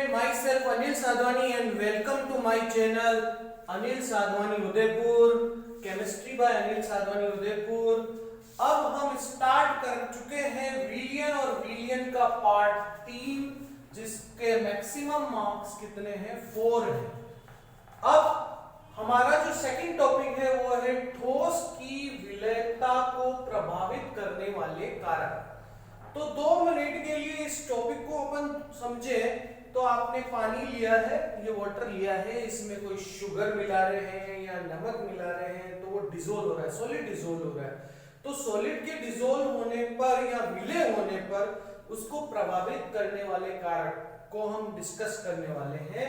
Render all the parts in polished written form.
myself Anil Sadhwani and welcome to my channel Anil Sadhwani Udaipur, Chemistry by Anil Sadhwani Udaipur। अब हम start कर चुके हैं विलियन और विलियन का पार्ट 3, जिसके मैक्सिमम मार्क्स कितने हैं 4 हैं। अब हमारा जो सेकंड टॉपिक है वो है ठोस की विलयता को प्रभावित करने वाले कारक। तो 2 मिनट के लिए इस टॉपिक को अपन समझे तो आपने पानी लिया है, ये वाटर लिया है, इसमें कोई शुगर मिला रहे हैं या नमक मिला रहे हैं तो वो डिसोल्व हो रहा है, सॉलिड डिसोल्व हो रहा है। तो सॉलिड के डिसोल्व होने पर या विलय होने पर उसको प्रभावित करने वाले कारक को हम डिस्कस करने वाले हैं।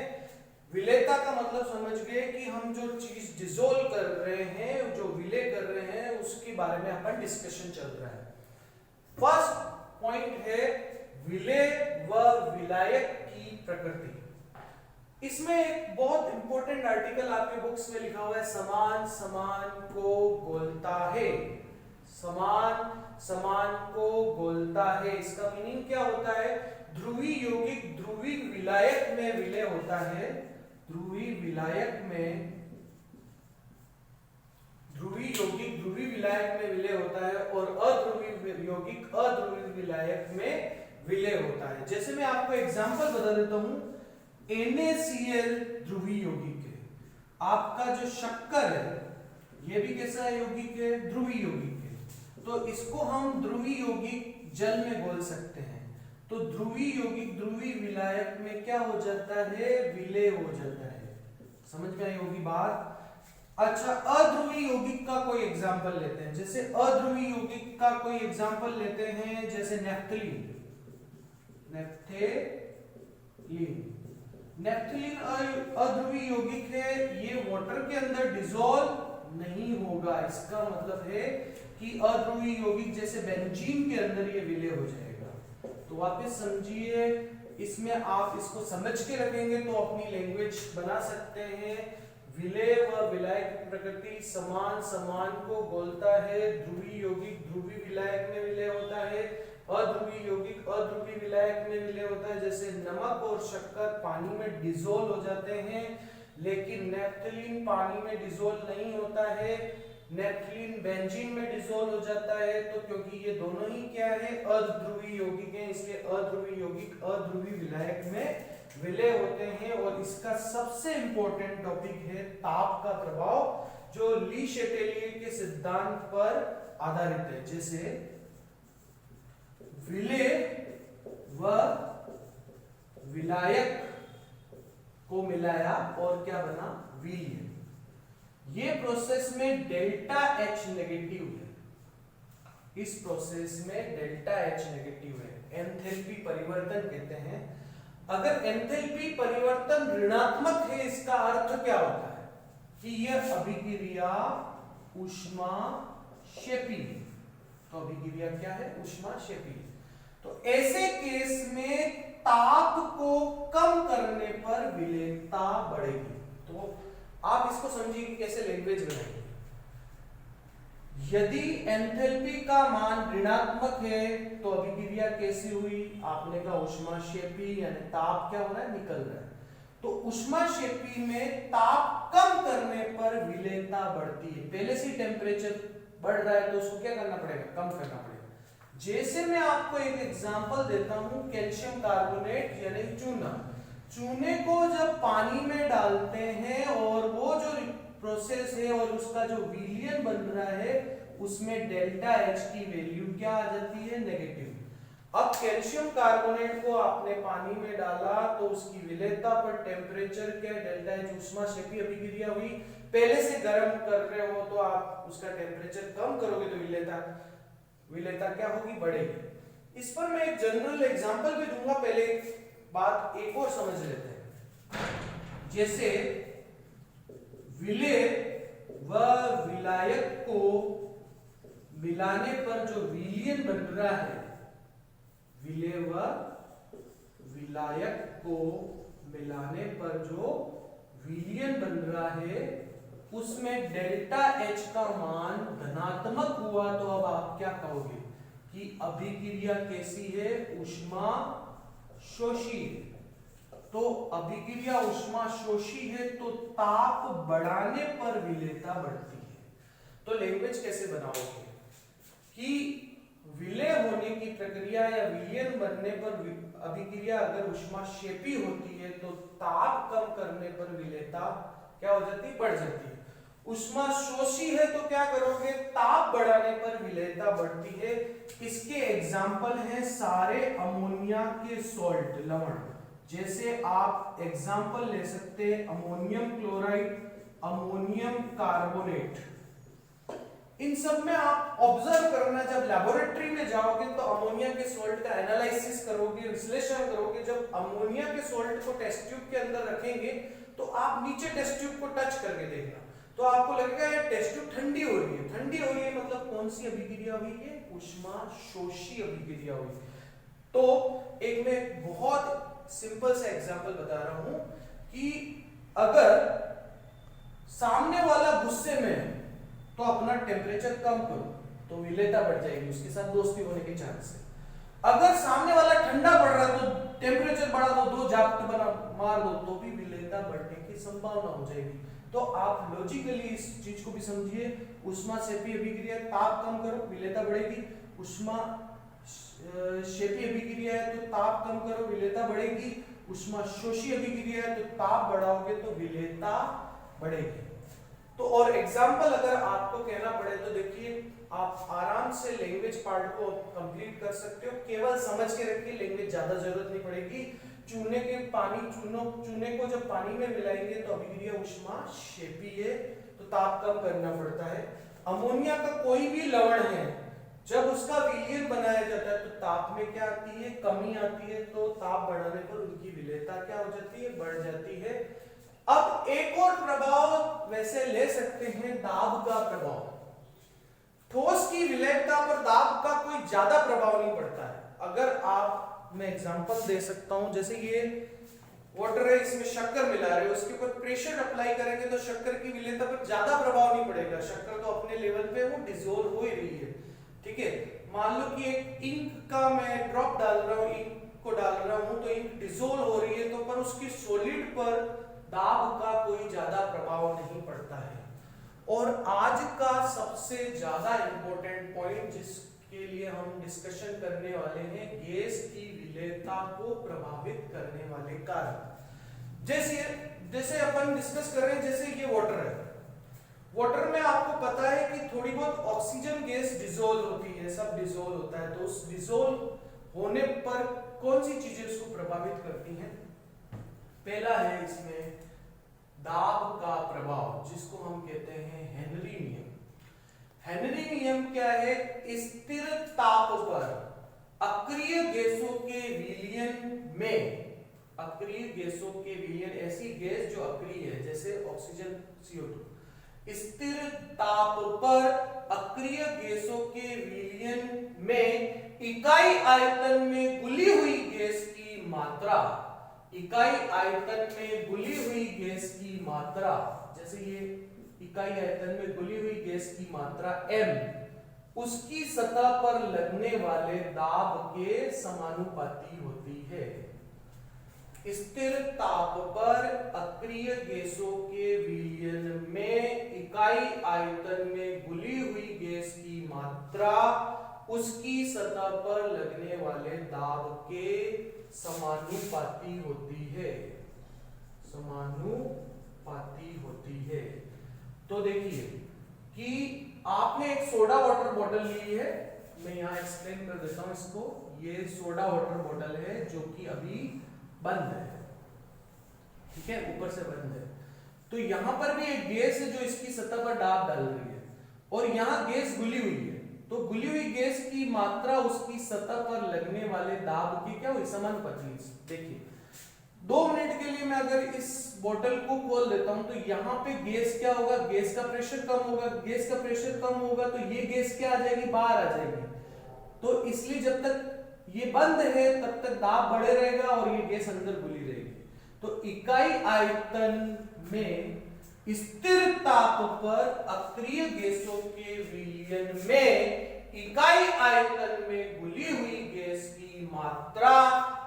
विलयता का मतलब समझ गए कि हम जो चीज डिसोल्व कर रहे हैं, जो विलय कर रहे हैं, उसके बारे में अपन डिस्कशन चल रहा है। फर्स्ट पॉइंट है विलय व विलायक की प्रकृति। इसमें एक बहुत इंपॉर्टेंट आर्टिकल आपके बुक्स में लिखा हुआ है, समान समान को गोलता है। समान समान को गोलता है, इसका मीनिंग क्या होता है? ध्रुवी यौगिक ध्रुवी विलायक में विलय होता है, ध्रुवी विलायक में ध्रुवी यौगिक ध्रुवी विलायक में विलय होता है और अध्रुवी यौगिक अध्रुवी विलायक में विलय होता है। जैसे मैं आपको एग्जांपल बता देता हूं, NaCl ध्रुवी यौगिक है, आपका जो शक्कर है ये भी कैसा यौगिक है? ध्रुवी यौगिक है। तो इसको हम ध्रुवी यौगिक जल में घोल सकते हैं, तो ध्रुवी यौगिक ध्रुवी विलायक में क्या हो जाता है? विलय हो जाता है। समझ में आई होगी बात? अच्छा, अध्रुवी यौगिक का कोई एग्जांपल लेते हैं। जैसे अध्रुवी यौगिक का कोई एग्जांपल लेते हैं, जैसे नेफ्थलीन। नेफ्थलीन अध्रुवी यौगिक है, ये वाटर के अंदर डिसॉल्व नहीं होगा। इसका मतलब है कि अध्रुवी यौगिक जैसे बेंजीन के अंदर ये विलय हो जाएगा। तो वापस समझिए, इसमें आप इसको समझ के रखेंगे तो अपनी लैंग्वेज बना सकते हैं। विलय व विलायक की प्रकृति, समान समान को गोलता है, ध्रुवी यौगिक ध्रुवी विलायक में विलय होता है, अध्रुवी यौगिक अध्रुवी विलायक में विलय होता है। जैसे नमक और शक्कर पानी में डिसॉल्व हो जाते हैं, लेकिन नेफ्थलीन पानी में डिसॉल्व नहीं होता है। नेफ्थलीन बेंजीन में डिसॉल्व हो जाता है, तो क्योंकि ये दोनों ही क्या है? अध्रुवी यौगिक हैं, इसलिए अध्रुवी यौगिक अध्रुवी विलायक में विलय होते हैं। और इसका सबसे इंपॉर्टेंट टॉपिक है ताप का प्रभाव, जो ली शेटेलियर के सिद्धांत पर आधारित है। जैसे विलय व विलायक को मिलाया और क्या बना? विलय। ये प्रोसेस में डेल्टा H नेगेटिव है, इस प्रोसेस में डेल्टा H नेगेटिव है, एंथैल्पी परिवर्तन कहते हैं। अगर एंथैल्पी परिवर्तन ऋणात्मक है, इसका अर्थ क्या होता है? कि यह अभिक्रिया ऊष्माक्षेपी। तो अभिक्रिया क्या है? ऊष्माक्षेपी। तो ऐसे केस में ताप को कम करने पर विलयता बढ़ेगी। तो आप इसको समझिए कि कैसे लैंग्वेज बनाएंगे। यदि एंथैल्पी का मान ऋणात्मक है तो अभिक्रिया कैसी हुई? आपने कहा ऊष्माक्षेपी, यानी ताप क्या हो रहा है? निकल रहा है। तो ऊष्माक्षेपी में ताप कम करने पर विलयता बढ़ती है। पहले से टेम्परेचर बढ़ रहा है तो उसको क्या करना पड़ेगा? कम करना पड़ेगा। जैसे मैं आपको एक एग्जांपल देता हूं, कैल्शियम कार्बोनेट यानी चूना। चूने को जब पानी में डालते हैं और वो जो प्रोसेस है और उसका जो विलयन बन रहा है, उसमें डेल्टा H की वैल्यू क्या आ जाती है? नेगेटिव। अब कैल्शियम कार्बोनेट को आपने पानी में डाला तो उसकी विलयता पर टेम्परेचर क्या? डेल्टा H ऊष्माक्षेपी अभिक्रिया हुई। पहले से गर्म कर रहे हो तो आप उसका टेम्परेचर कम करोगे तो विलयता क्या होगी? बढ़ेगी। इस पर मैं एक जनरल एग्जांपल भी दूंगा, पहले बात एक और समझ लेते हैं। जैसे विलय व विलायक को मिलाने पर जो विलयन बन रहा है, विलय व विलायक को मिलाने पर जो विलयन बन रहा है, उसमें डेल्टा H का मान धनात्मक हुआ तो अब आप क्या कहोगे कि अभिक्रिया कैसी है? ऊष्मा शोषी। तो अभिक्रिया ऊष्माशोषी है, तो ताप बढ़ाने पर विलेयता बढ़ती है। तो लैंग्वेज कैसे बनाओगे कि विलय होने की प्रक्रिया या विलयन बनने पर अभिक्रिया अगर ऊष्माक्षेपी होती है तो ताप कम करने पर विलेयता क्या हो जाती है, बढ़ जाती है। ऊष्माशोषी है तो क्या करोगे, ताप बढ़ाने पर विलेयता बढ़ती है। इसके एग्जाम्पल हैं सारे अमोनिया के सॉल्ट, लवण, जैसे आप एग्जाम्पल ले सकते हैं अमोनियम क्लोराइड, अमोनियम कार्बोनेट। इन सब में आप ऑब्जर्व करना, जब लेबोरेटरी में जाओगे तो अमोनिया के सॉल्ट का एनालिसिस करोगे, विश्लेषण करोगे। जब अमोनिया के सॉल्ट को टेस्ट ट्यूब के अंदर रखेंगे तो आप नीचे टेस्ट ट्यूब को टच करके देखना, तो आपको लगेगा ये टेस्ट ट्यूब ठंडी हो रही है। ठंडी हो रही है मतलब कौन सी अभिक्रिया हुई है, ऊष्माशोषी अभिक्रिया हुई। तो एक मैं बहुत सिंपल सा एग्जांपल बता रहा हूं कि अगर सामने वाला गुस्से में है तो अपना टेम्परेचर कम करो तो विलेयता बढ़ जाएगी, उसके साथ दोस्ती होने के चांस है। अगर सामने वाला ठंडा पड़ रहा है तो टेम्परेचर बढ़ा दो, दो जाप्त बना मार दो, तो भी विलेयता बढ़ने की संभावना हो जाएगी। तो आप लॉजिकली इस चीज को भी समझिए, ऊष्माक्षेपी अभिक्रिया, ताप कम करो विलेयता बढ़ेगी। ऊष्माक्षेपी अभिक्रिया है तो ताप कम करो विलेयता बढ़ेगी। ऊष्माशोषी अभिक्रिया है तो ताप बढ़ाओगे तो विलेयता बढ़ेगी। तो और एग्जाम्पल अगर आपको कहना पड़े तो देखिए आप आराम से लैंग्वेज पार्ट को कंप्लीट कर सकते हो, केवल समझ के रखिए, लैंग्वेज ज्यादा जरूरत नहीं पड़ेगी। चूने के पानी, चूने को जब पानी में मिलाएंगे तो अभिक्रिया ऊष्माक्षेपी है तो ताप कम करना पड़ता है। अमोनिया का कोई भी लवण है जब उसका विलयन बनाया जाता है तो ताप में क्या आती है, कमी आती है, तो ताप बढ़ाने पर उनकी विलेयता क्या हो जाती है, बढ़ जाती है। अब एक और प्रभाव वैसे ले सकते हैं, दाब का प्रभाव। ठोस की विलेयता पर दाब का कोई ज्यादा प्रभाव नहीं पड़ता है। अगर आप, मैं एग्जांपल दे सकता हूं, जैसे ये वाटर है, इसमें शक्कर मिला रहे हो, उसके ऊपर प्रेशर अप्लाई करेंगे तो शक्कर की विलेयता पर ज्यादा प्रभाव नहीं पड़ेगा। शक्कर तो अपने लेवल पे वो डिसॉल्व हो ही रही है, ठीक है। मान लो कि एक इंक का मैं ड्रॉप डाल रहा हूं, इंक को डाल रहा हूं तो इंक डिसॉल्व हो रही है, तो पर उसकी सॉलिड पर दाब का कोई ज्यादा प्रभाव नहीं पड़ता है। और आज का सबसे ज्यादा इंपॉर्टेंट पॉइंट जिसके लिए हम डिस्कशन करने वाले हैं, गैस की विलेयता को प्रभावित करने वाले कारक। जैसे अपन डिस्कस कर रहे हैं, जैसे ये वाटर है, वाटर में आपको पता है कि थोड़ी बहुत ऑक्सीजन गैस डिसॉल्व होती है, सब डिसॉल्व होता है। तो उस डिसॉल्व होने पर कौन सी चीजें उसको प्रभावित करती हैं? पहला है इसमें दाब का प्रभाव, जिसको हम कहते हैं हेनरी नियम। हेनरी नियम क्या है? स्थिर ताप पर अक्रिय गैसों के विलयन में, अक्रिय गैसों के विलयन, ऐसी गैस जो अक्रिय है जैसे ऑक्सीजन CO2, स्थिर ताप पर अक्रिय गैसों के विलयन में इकाई आयतन में घुली हुई गैस की मात्रा, इकाई आयतन में घुली हुई गैस की मात्रा, जैसे ये इकाई आयतन में घुली हुई गैस की मात्रा m, उसकी सतह पर लगने वाले दाब के समानुपाती होती है। स्थिर ताप पर अक्रिय गैसों के विलयन में इकाई आयतन में घुली हुई गैस की मात्रा उसकी सतह पर लगने वाले दाब के समानुपाती होती है, समानुपाती होती है। तो देखिए कि आपने एक सोडा वाटर बॉटल ली है, मैं यहां एक्सप्लेन कर देता हूं इसको। ये सोडा वाटर बॉटल है जो कि अभी बंद है, ठीक है, ऊपर से बंद है। तो यहां पर भी एक गैस है जो इसकी सतह पर दाब डाल रही है, और यहां गैस घुली हुई है। तो घुली हुई गैस की मात्रा उसकी सतह पर लगने वाले दाब की क्या हुई, समानुपाती। देखिए 2 मिनट के लिए मैं अगर इस बोतल को खोल देता हूं तो यहाँ पे गैस क्या होगा, गैस का प्रेशर कम होगा। गैस का प्रेशर कम होगा तो ये गैस क्या आ जाएगी, बाहर आ जाएगी। तो इसलिए जब तक ये बंद है तब तक दाब बढ़े रहेगा और ये गैस अंदर घुली रहेगी। तो इकाई आयतन में स्थिर ताप पर अक्रिय गैसों के विलयन में इकाई आयतन में घुली हुई गैस की मात्रा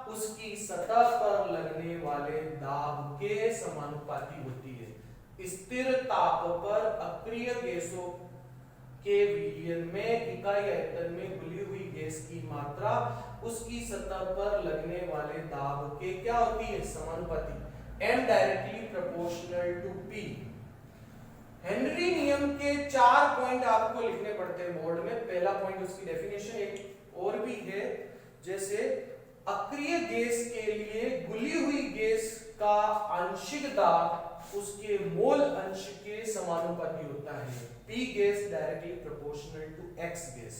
उसकी सतह पर लगने वाले दाब के समानुपाती होती है। स्थिर ताप पर अक्रिय गैसों के विलयन में इकाई आयतन में घुली हुई गैस की मात्रा उसकी सतह पर लगने वाले दाब के क्या होती है? समानुपाती। M directly proportional to P। Henry नियम के 4 पॉइंट आपको लिखने पड़ते हैं बोर्ड में। पहला पॉइंट उसकी डेफिनेशन, एक और भी है, जैसे अक्रिय गैस के लिए घुली हुई गैस का आंशिक दाब उसके मोल अंश के समानुपाती होता है। P gas directly proportional to X gas.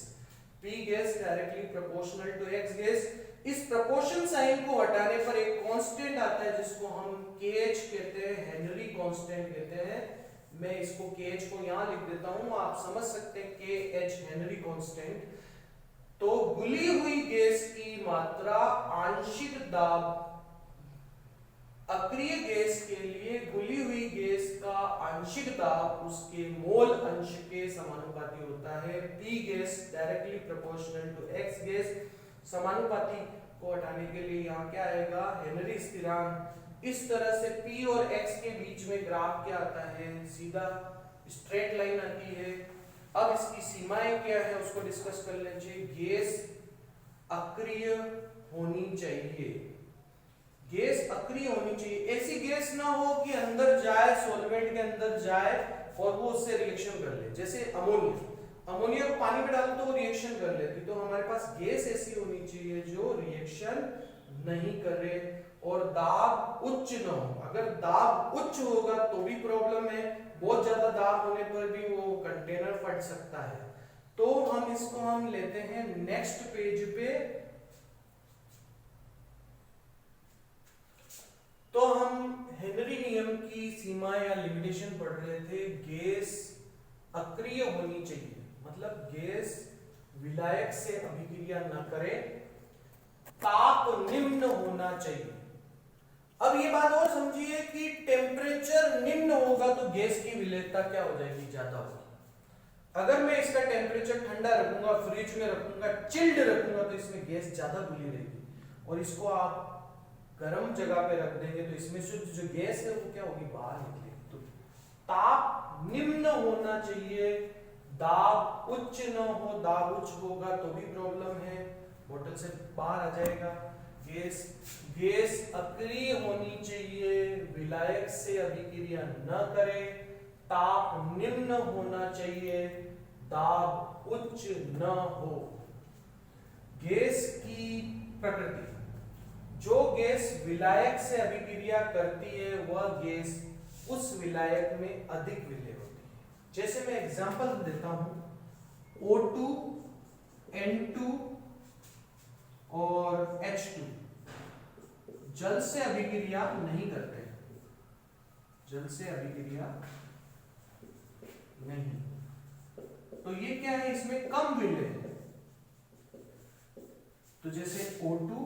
P gas directly proportional to X gas. इस प्रोपोर्शन साइन को हटाने पर एक कांस्टेंट आता है जिसको हम KH कहते हैं, हेनरी कांस्टेंट कहते हैं। मैं इसको KH को यहां लिख देता हूं, आप समझ सकते हैं KH हेनरी कांस्टेंट। तो घुली हुई गैस की मात्रा आंशिक दाब अक्रिय गैस के लिए घुली हुई गैस का आंशिक दाब उसके मोल अंश के समानुपाती होता है। P gas directly proportional to X gas. समानुपाती को हटाने के लिए यहाँ क्या आएगा? हेनरी स्थिरांक। इस तरह से P और X के बीच में ग्राफ क्या आता है? सीधा स्ट्रेट लाइन आती है। अब इसकी सीमाएं क्या है उसको डिस्कस कर लेंगे। गैस अक्रिय होनी चाहिए। गैस अक्रिय होनी चाहिए। ऐसी गैस ना हो कि अंदर जाए, सॉल्वेंट के अंदर जाए और वो उससे रिएक्शन कर ले। जैसे अमोनिया को पानी में डालो तो वो रिएक्शन कर लेती। तो हमारे पास गैस ऐसी होनी चाहिए जो रिएक्शन नहीं करे और दाब उच्च ना हो। अगर दाब उच्च होगा तो भी प्रॉब्लम है, बहुत ज्यादा दाब होने पर भी वो कंटेनर फट सकता है। तो हम लेते हैं नेक्स्ट पेज पे। तो हम हेनरी नियम की सीमा या लिमिटेशन पढ़ रहे थे। गैस अक्रिय होनी चाहिए, मतलब गैस विलायक से अभिक्रिया न करे, ताप निम्न होना चाहिए। अब ये बात और समझिए कि टेम्परेचर निम्न होगा तो गैस की विलेयता क्या हो जाएगी? ज्यादा होगी। अगर मैं इसका टेम्परेचर ठंडा रखूंगा, फ्रिज में रखूंगा, चिल्ड रखूंगा तो इसमें गैस ज्यादा घुली रहेगी। और इसको आप गर्म जगह पे रख देंगे तो इसमें से जो गैस है वो क्या होगी? बाहर निकलेगी। तो ताप निम्न होना चाहिए, दाब उच्च न हो। दाब उच्च होगा तो भी प्रॉब्लम है, बोतल से बाहर आ जाएगा। गैस अक्रिय होनी चाहिए, विलायक से अभिक्रिया न करे, ताप निम्न होना चाहिए, दाब उच्च न हो। गैस की प्रकृति, जो गैस विलायक से अभिक्रिया करती है वह गैस उस विलायक में अधिक विलेय होती है। जैसे मैं एग्जांपल देता हूं, O2, N2 और H2 जल से अभिक्रिया नहीं करते, जल से अभिक्रिया नहीं, तो ये क्या है? इसमें कम विलेय है। तो जैसे O2,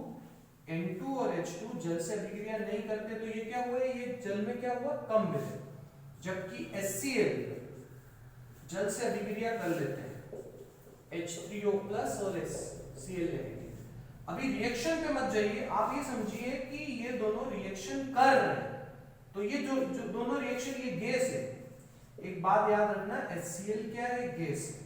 N2 और H2 जल से अभिक्रिया नहीं करते तो ये क्या हुआ? ये जल में क्या हुआ? कम विलेय। जबकि HCl जल से अभिक्रिया कर लेते हैं, H3O+ और Cl लेंगे। अभी रिएक्शन पे मत जाइए, आप ये समझिए कि ये दोनों रिएक्शन कर रहे हैं। तो ये जो दोनों रिएक्शन, ये गैस है। एक बात याद रखना, HCl क्या है? गैस है।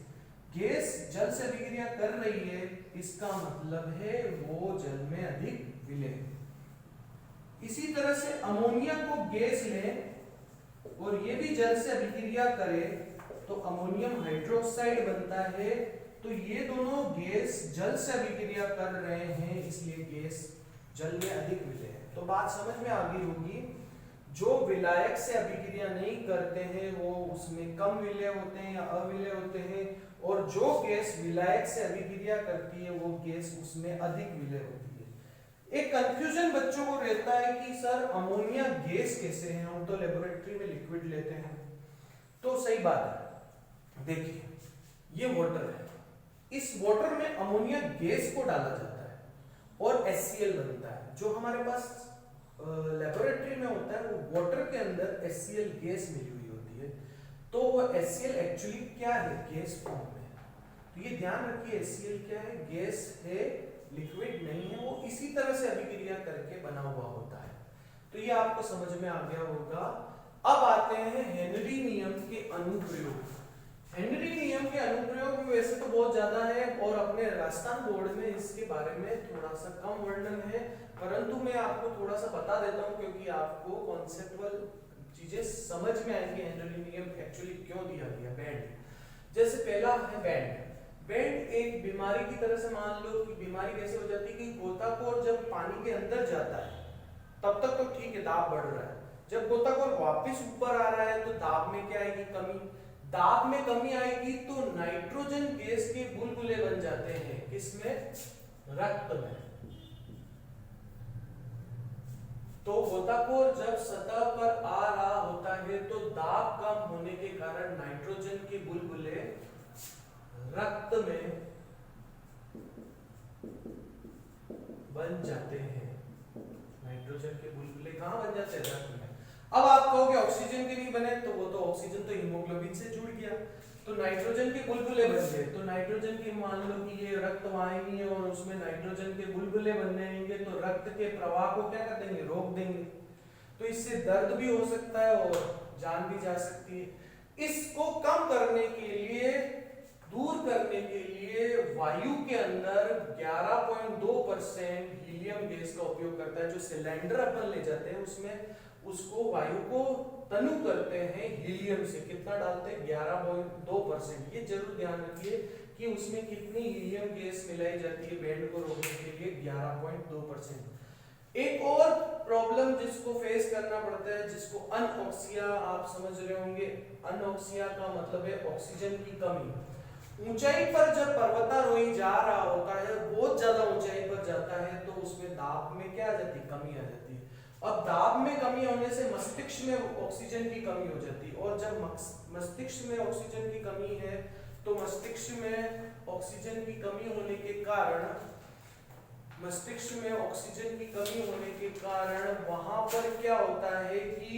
गैस जल से अभिक्रिया कर रही है, इसका मतलब है वो जल में अधिक विलेय है। इसी तरह से अमोनिया को गैस लें और ये भी जल से अभिक्रिया करे तो अमोनियम हाइड्रोक्साइड बनता है। तो ये दोनों गैस जल से अभिक्रिया कर रहे हैं, इसलिए गैस जल में अधिक विलेय है। तो बात समझ में आ गई होगी। जो विलायक से अभिक्रिया नहीं करते हैं वो उसमें कम विलेय होते हैं या अविलेय होते हैं, और जो गैस विलायक से अभिक्रिया करती है वो गैस उसमें अधिक विलेय होती है। एक कंफ्यूजन बच्चों को रहता है कि सर अमोनिया गैस कैसे है? हम तो लेबोरेटरी में लिक्विड लेते हैं। तो सही बात है, देखिए ये वाटर है, इस वाटर में अमोनिया गैस को डाला जाता है और HCl बनता है। जो हमारे पास लेबोरेटरी में होता है वो वाटर के अंदर HCl गैस मिली हुई होती है। तो वो HCl एक्चुअली क्या है? गैस फॉर्म में है। तो ये ध्यान रखिए HCl क्या है, गैस है, लिक्विड नहीं है, वो इसी तरह से अभिक्रिया करके बना हुआ होता है। तो ये आपको समझ में आ गया होगा। अब आते हैं हेनरी नियम के अनुप्रयोग। हेनरी नियम के अनुप्रयोग में वैसे तो बहुत ज्यादा है और अपने राजस्थान बोर्ड में इसके बारे में थोड़ा सा कम वर्णन है, परंतु मैं आपको थोड़ा सा बता देता हूं क्योंकि आपको कॉन्सेप्चुअल चीजें समझ में आएंगी। हेनरी नियम एक्चुअली क्यों दिया गया। बैंड, जैसे पहला है बैंड। बैंड एक बीमारी की तरह से मान लो कि बीमारी कैसे हो जाती है कि गोताखोर जब पानी के अंदर जाता है तब तक तो ठीक है, दाब बढ़ रहा है। जब गोताखोर वापस ऊपर आ रहा है तो दाब में क्या आएगी, कमी। दाब में कमी आएगी तो नाइट्रोजन गैस के बुलबुले बन जाते हैं, किसमें, रक्त में। तो गोताखोर जब सतह पर आ रहा होता है तो दाब कम होने के कारण नाइट्रोजन के बुलबुले रक्त में बन जाते हैं। नाइट्रोजन के बुलबुले कहां बन जाते हैं, रक्त में। अब आप कहोगे ऑक्सीजन के नहीं बने, तो वो तो ऑक्सीजन तो हीमोग्लोबिन से जुड़ गया, तो नाइट्रोजन के बुलबुले बन गए। तो नाइट्रोजन की मान लो कि ये रक्त वाहिनी है और उसमें नाइट्रोजन के बुलबुले बनने होंगे, तो रक्त के प्रवाह को क्या कर देंगे, रोक देंगे। तो इससे दर्द भी हो सकता है और जान भी जा सकती है। इसको कम करने के लिए, दूर करने के लिए वायु के अंदर 11.2% हीलियम गैस का उपयोग करता है। जो सिलेंडर अपन ले जाते हैं उसमें उसको वायु को तनु करते हैं हीलियम से। कितना डालते हैं, 11.2%। ये जरूर ध्यान रखिए कि उसमें कितनी हीलियम गैस मिलाई जाती है बैंड को रोकने के लिए, 11.2%। एक और प्रॉब्लम जिसको फेस करना पड़ता है, जिसको अनऑक्सिया आप समझ रहे होंगे। अनऑक्सिया का मतलब है ऑक्सीजन की कमी। ऊंचाई पर जब पर्वतारोही जा रहा होता है, बहुत ज्यादा ऊंचाई पर जाता है, तो उसमें दाब में क्या आ जाती है, कमी आ जाती है। अब दाब में कमी होने से मस्तिष्क में ऑक्सीजन की कमी हो जाती है, और जब मस्तिष्क में ऑक्सीजन की कमी है तो मस्तिष्क में ऑक्सीजन की कमी होने के कारण, मस्तिष्क में ऑक्सीजन की कमी होने के कारण वहां पर क्या होता है कि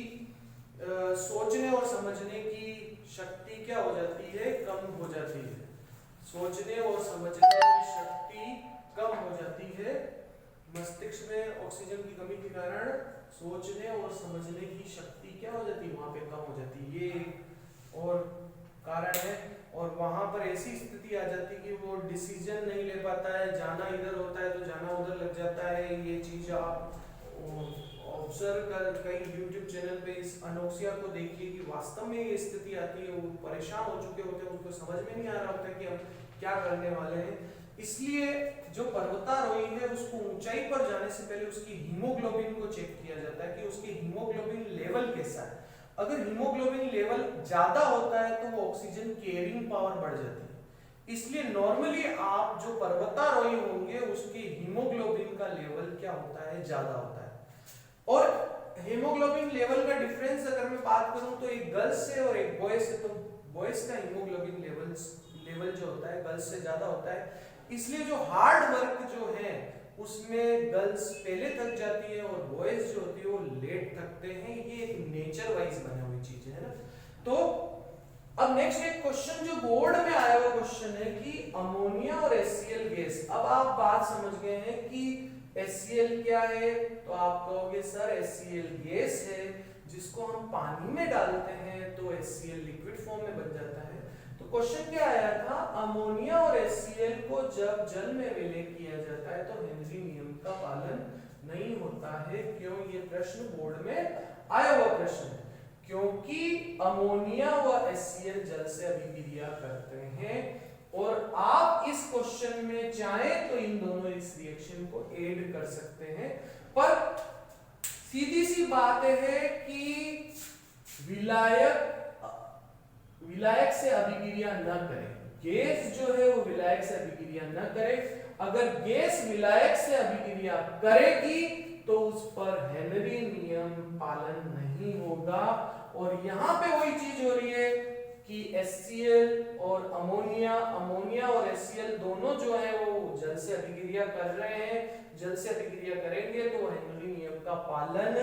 सोचने और समझने की शक्ति क्या हो जाती है, कम हो जाती है। सोचने और समझने की शक्ति कम हो जाती है। मस्तिष्क में ऑक्सीजन की कमी के कारण सोचने और समझने की शक्ति क्या हो जाती है, वहां पे कम हो जाती है। ये और कारण है, और वहां पर ऐसी स्थिति आ जाती है कि वो डिसीजन नहीं ले पाता है। जाना इधर होता है तो जाना उधर लग जाता है। ये चीज आप ऑब्जर्व कर कई YouTube चैनल पे इस अनोक्सिया को देखिए कि वास्तव में ये स्थिति आती है। वो परेशान हो चुके होते हैं, उनको समझ में नहीं आ रहा होता कि हम क्या करने वाले हैं। इसलिए जो पर्वतारोही है उसको ऊंचाई पर जाने से पहले उसकी हीमोग्लोबिन को चेक किया जाता है कि उसकी हीमोग्लोबिन लेवल कैसा है। अगर हीमोग्लोबिन लेवल ज्यादा होता है तो वो ऑक्सीजन कैरिंग पावर बढ़ जाती है। इसलिए नॉर्मली आप जो पर्वतारोही होंगे उसके हीमोग्लोबिन का लेवल क्या होता है, ज्यादा होता है। और हीमोग्लोबिन लेवल का डिफरेंस अगर मैं बात करूं तो एक गर्ल्स से और एक बॉयज से, तो बॉयज का हीमोग्लोबिन लेवल जो होता है गर्ल्स से ज्यादा होता है। इसलिए जो हार्ड वर्क जो है उसमें गर्ल्स पहले थक जाती है और बॉयज जो होती है वो लेट थकते हैं। ये एक नेचर वाइज बनी हुई चीज है ना। तो अब नेक्स्ट एक क्वेश्चन जो बोर्ड में आया हुआ क्वेश्चन है कि अमोनिया और HCl गैस। अब आप बात समझ गए हैं कि HCl क्या है, तो आप कहोगे सर HCl गैस है जिसको हम पानी में डालते हैं तो HCl लिक्विड फॉर्म में बन जाता है। तो क्वेश्चन क्या आया था, अमोनिया और HCl को जब जल में विलय किया जाता है तो हेनरी नियम का पालन नहीं होता है। क्यों, ये प्रश्न बोर्ड में आया हुआ प्रश्न है। क्योंकि अमोनिया व HCl जल से अभिक्रिया करते हैं और आप इस क्वेश्चन में चाहें तो इन दोनों इस रिएक्शन को ऐड कर सकते हैं, पर सीधी सी बात है कि विलायक से अभिक्रिया न करे। गैस जो है वो विलायक से अभिक्रिया न करे। अगर गैस विलायक से अभिक्रिया करेगी तो उस पर हेनरी नियम पालन नहीं होगा। और यहां पे वही चीज हो रही है कि HCl और अमोनिया और HCl दोनों जो है वो जल से अभिक्रिया कर रहे हैं। जल से अभिक्रिया करेंगे तो हेनरी नियम का पालन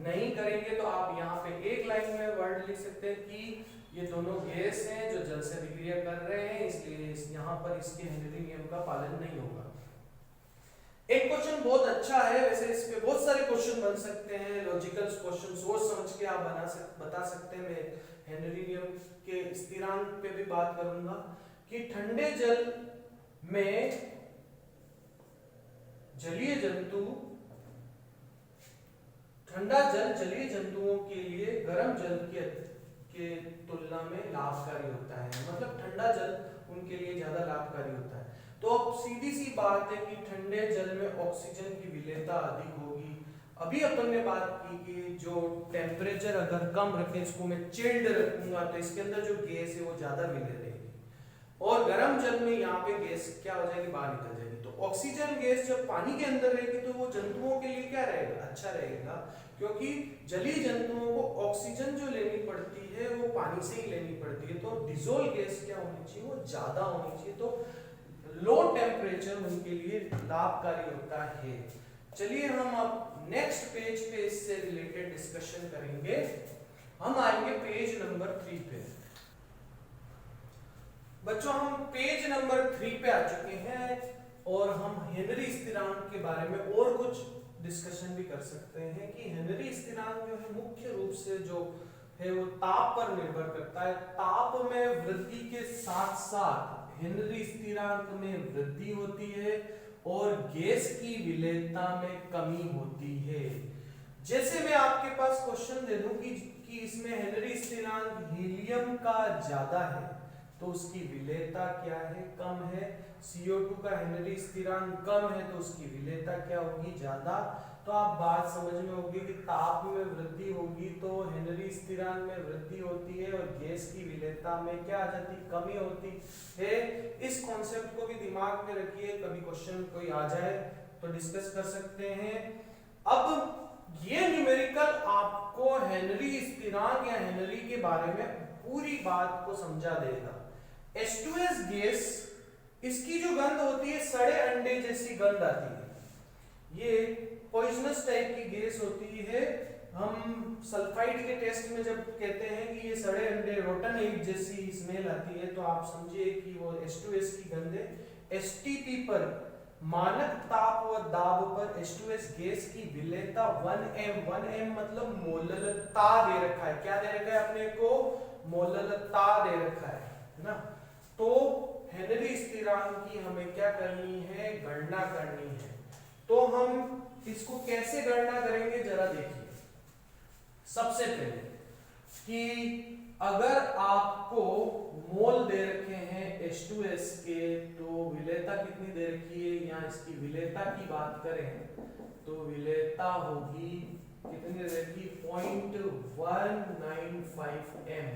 नहीं करेंगे। तो आप यहाँ पे एक लाइन में वर्ड लिख सकते हैं कि ये दोनों गैस हैं जो जल से अभिक्रिया कर रहे हैं, इसलिए यहाँ पर इसके हेनरी नियम का पालन नहीं होगा। एक क्वेश्चन बहुत अच्छा है, वैसे इस पे बहुत सारे क्वेश्चन बन सकते हैं, लॉजिकल क्वेश्चन सोच समझ के आप बता सकते हैं। मैं हेनरी नियम के स्थिरांक पे भी बात करूंगा कि ठंडे जल में जलीय जंतु, ठंडा जल जलीय जंतुओं के लिए गर्म जल के तुलना में लाभकारी होता है, मतलब ठंडा जल उनके लिए ज्यादा लाभकारी होता है। तो अब सीधी सी बात है कि ठंडे जल में ऑक्सीजन की विलेयता अधिक होगी। अभी अपन ने बात की कि जो टेम्परेचर अगर कम रखें, इसको मैं चिल्ड रखूंगा तो इसके अंदर जो गैस है वो ज्यादा विलेय रहेगी, और गर्म जल में यहाँ पे गैस क्या हो जाएगी, बाहर निकल जाएगी। तो ऑक्सीजन गैस जब पानी के अंदर रहेगी तो वो जंतुओं के लिए क्या रहेगा, अच्छा रहेगा, क्योंकि जलीय जंतुओं को ऑक्सीजन जो लेनी पड़ती है वो पानी से ही लेनी पड़ती है। तो डिसोल्व गैस क्या होनी चाहिए, वो ज्यादा होनी चाहिए। तो लो टेम्परेचर उनके लिए लाभकारी होता है। चलिए हम अब नेक्स्ट पेज पे इससे रिलेटेड डिस्कशन करेंगे। हम आएंगे पेज नंबर 3 पे। बच्चों हम पेज नंबर 3 पे आ चुके हैं और हम हेनरी स्थिरांक के बारे में और कुछ डिस्कशन भी कर सकते हैं कि हेनरी स्थिरांक जो है मुख्य रूप से जो है वो ताप पर निर्भर करता है। ताप में वृद्धि के साथ साथ हेनरी स्थिरांक में वृद्धि होती है और गैस की विलेयता में कमी होती है। जैसे मैं आपके पास क्वेश्चन दे दूं कि इसमें हेनरी स्थिरांक हीलियम का ज्यादा है तो उसकी विलेयता क्या है, कम है। CO2 का हेनरी स्थिरांक कम है तो उसकी विलेयता क्या होगी, ज्यादा। तो आप बात समझ में होगी कि ताप में वृद्धि होगी तो हेनरी स्थिरांक में वृद्धि होती है और गैस की विलेयता में क्या आ जाती, कमी होती है। इस कॉन्सेप्ट को भी दिमाग में रखिए, कभी क्वेश्चन कोई आ जाए तो डिस्कस कर सकते हैं। अब ये न्यूमेरिकल आपको हेनरी स्थिरांक या हेनरी के बारे में पूरी बात को समझा देगा। H2S गैस, इसकी जो गंध होती है सड़े अंडे जैसी गंध आती है। ये पॉइजनस टाइप की गैस होती है। हम सल्फाइड के टेस्ट में जब कहते हैं कि ये सड़े अंडे, रोटन एग जैसी स्मेल आती है, तो आप समझिए कि वो H2S की गंध है। STP पर, मानक ताप व दाब पर H2S गैस की विलेयता 1m मतलब मोललता दे रखा है। क्या दे रखा है अपने को, मोललता दे रखा है ना। तो हेनरी स्थिरांक की हमें क्या करनी है, गणना करनी है। तो हम इसको कैसे गणना करेंगे जरा देखिए। सबसे पहले कि अगर आपको मोल दे रखे हैं H2S के, तो विलेयता कितनी दे रखी है, या इसकी विलेयता की बात करें तो विलेयता होगी कितनी दे रखी, 0.195 m।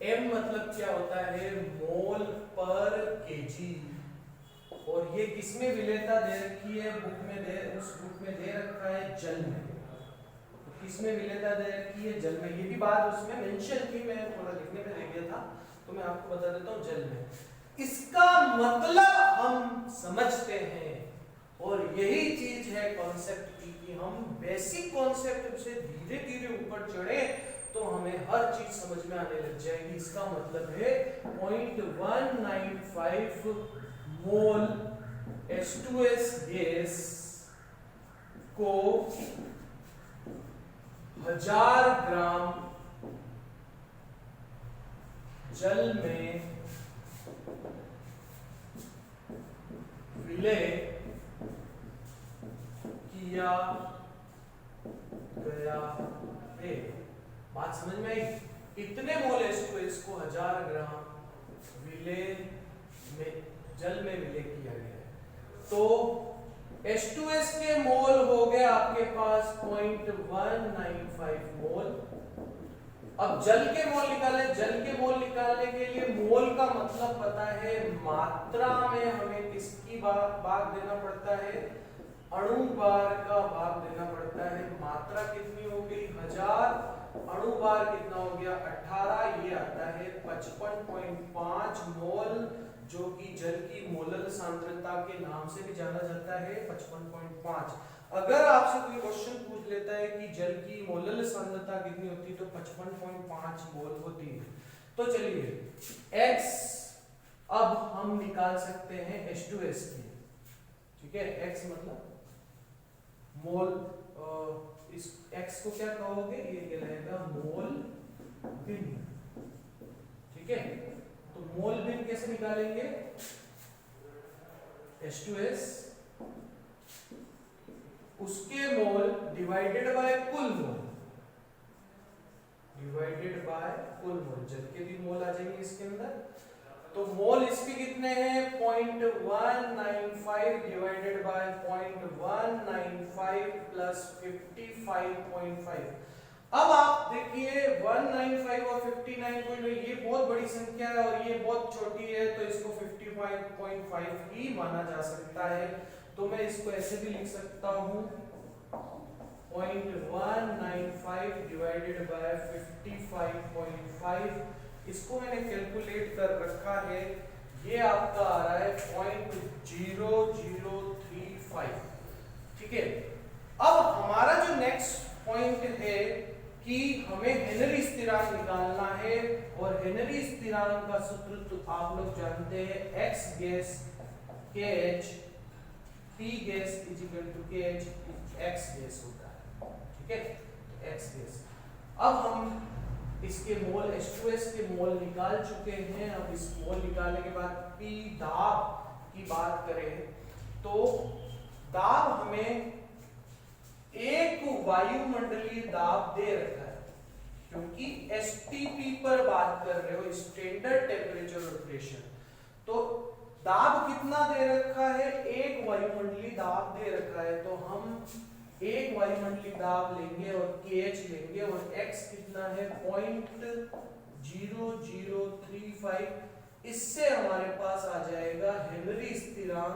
m मतलब क्या होता है, मोल पर केजी। और ये किसमें विलेयता दे रखी है, बुक में उस बुक में दे रखा है जल में। तो किसमें विलेयता दे रखी है, जल में। ये भी बात उसमें मेंशन थी, मैं थोड़ा लिखने में रह गया था तो मैं आपको बता देता हूँ, जल में। इसका मतलब हम समझते हैं, और यही चीज है कॉन्सेप्ट की कि हम बेसिक कॉन्सेप्ट से धीरे धीरे ऊपर चढ़े तो हमें हर चीज समझ में आने लग जाएगी। इसका मतलब है 0.195 मोल H2S गैस को 1000 ग्राम जल में विलय किया गया है। बात समझ में आई। इतने मोल H2S को 1000 ग्राम विलय में, जल में विलय किया गया है। तो H2S के मोल हो गए आपके पास 0.195 मोल। अब जल के मोल निकाले। जल के मोल निकालने के लिए मोल का मतलब पता है, मात्रा में हमें किसकी भाग देना पड़ता है, अणु बार का भाग देना पड़ता है। मात्रा कितनी हो गई 1000, अणु बार कितना हो गया 18, ये आता है 55.5 मोल, जो कि जल की मोलल सांद्रता के नाम से भी जाना जाता है 55.5। अगर आपसे कोई क्वेश्चन पूछ लेता है कि जल की मोलल सांद्रता कितनी होती है तो 55.5 मोल होती है। तो चलिए x अब हम निकाल सकते हैं H2S के, ठीक है। x मतलब मोल, इस x को क्या कहोगे, ये कहलाएगा मोल बिन, ठीक है। तो मोल बिन कैसे निकालेंगे, H2S उसके मोल डिवाइडेड बाय कुल मोल, डिवाइडेड बाय कुल मोल, जल के भी मोल आ जाएंगे इसके अंदर। तो मोल इसके कितने हैं, 0.195 डिवाइडेड बाय 0.195 प्लस 55.5। अब आप देखिए 195 और 59.5 ये बहुत बड़ी संख्या है और ये बहुत छोटी है, तो इसको 55.5 ही माना जा सकता है। तो मैं इसको ऐसे भी लिख सकता हूं 0.195 डिवाइडेड बाय 55.5, इसको मैंने कैलकुलेट कर रखा है, ये आपका आ रहा है 0.0035, ठीक है। अब हमारा जो नेक्स्ट पॉइंट है कि हमें हेनरी स्थिरांक निकालना है, और हेनरी स्थिरांक का सूत्र तो आप लोग जानते हैं, x gas KH P gas is equal to KH x gas होता है, ठीक है। तो x गैस, अब हम इसके मोल H2S के मोल निकाल चुके हैं। अब इस मोल निकालने के बाद P दाब की बात करें तो दाब हमें एक वायुमंडलीय दाब दे रखा है, क्योंकि STP पर बात कर रहे हो, स्टैंडर्ड टेम्परेचर और प्रेशर। तो दाब कितना दे रखा है, एक वायुमंडलीय दाब दे रखा है, तो हम एक वायुमंडलीय दाब लेंगे और KH लेंगे, और x कितना है 0.0035, इससे हमारे पास आ जाएगा हेनरी स्थिरांक,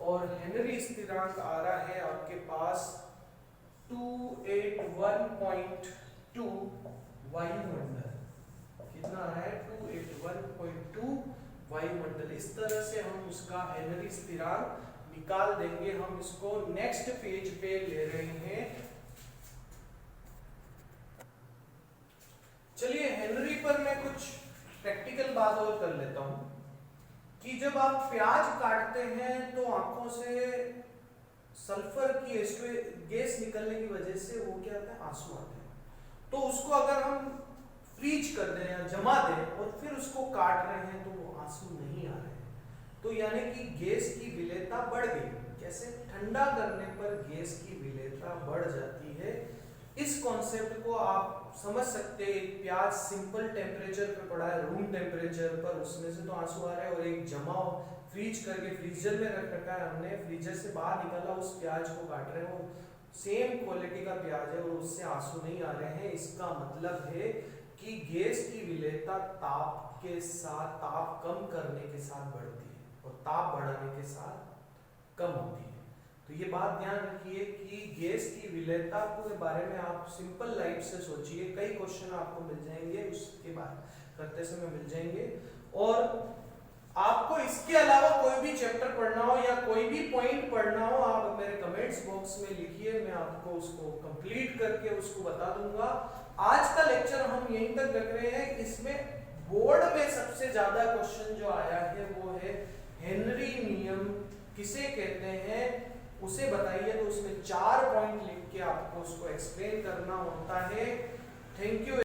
और हेनरी स्थिरांक आ रहा है आपके पास 281.2 वायुमंडल, कितना आ रहा है 281.2 वायुमंडल। इस तरह से हम उसका हेनरी स्थिरांक निकाल देंगे। हम इसको नेक्स्ट पेज पे ले रहे हैं। चलिए हेनरी पर मैं कुछ प्रैक्टिकल बात और कर लेता हूं कि जब आप प्याज काटते हैं तो आंखों से सल्फर की गैस निकलने की वजह से वो क्या होता है, आंसू आते हैं। तो उसको अगर हम फ्रीज कर दें या जमा दें और फिर उसको काट रहे हैं तो वो आंसू नहीं आ रहे हैं, तो यानी कि गैस की विलेयता बढ़ गई। कैसे, ठंडा करने पर गैस की विलेयता बढ़ जाती है। इस कॉन्सेप्ट को आप समझ सकते हैं। एक प्याज सिंपल टेम्परेचर पे पड़ा है, रूम टेम्परेचर पर, उसमें से तो आंसू आ रहे हैं, और एक जमा फ्रीज करके फ्रीजर में रख रखा है हमने, फ्रीजर से बाहर निकाला, उस प्याज को काट रहे हैं, वो सेम क्वालिटी का प्याज है और उससे आंसू नहीं आ रहे हैं। इसका मतलब है कि गैस की विलेयता ताप के साथ, ताप कम करने के साथ बढ़ती है और ताप बढ़ाने के साथ कम होती है। तो ये बात ध्यान रखिए कि गैस की विलेयता के बारे में आप सिंपल लाइफ से सोचिए, कई क्वेश्चन आपको मिल जाएंगे, उसके बाद करते समय मिल जाएंगे। और आपको इसके अलावा कोई भी चैप्टर पढ़ना हो या कोई भी पॉइंट पढ़ना हो, आप मेरे कमेंट्स बॉक्स में लिखिए, मैं आपको उसको कंप्लीट करके उसको बता दूंगा। आज का लेक्चर हम यहीं तक रख रहे हैं। इसमें बोर्ड में सबसे ज्यादा क्वेश्चन जो आया है वो है हेनरी नियम किसे कहते हैं, उसे बताइए। तो उसमें 4 पॉइंट लिख के आपको उसको एक्सप्लेन करना होता है। Thank you.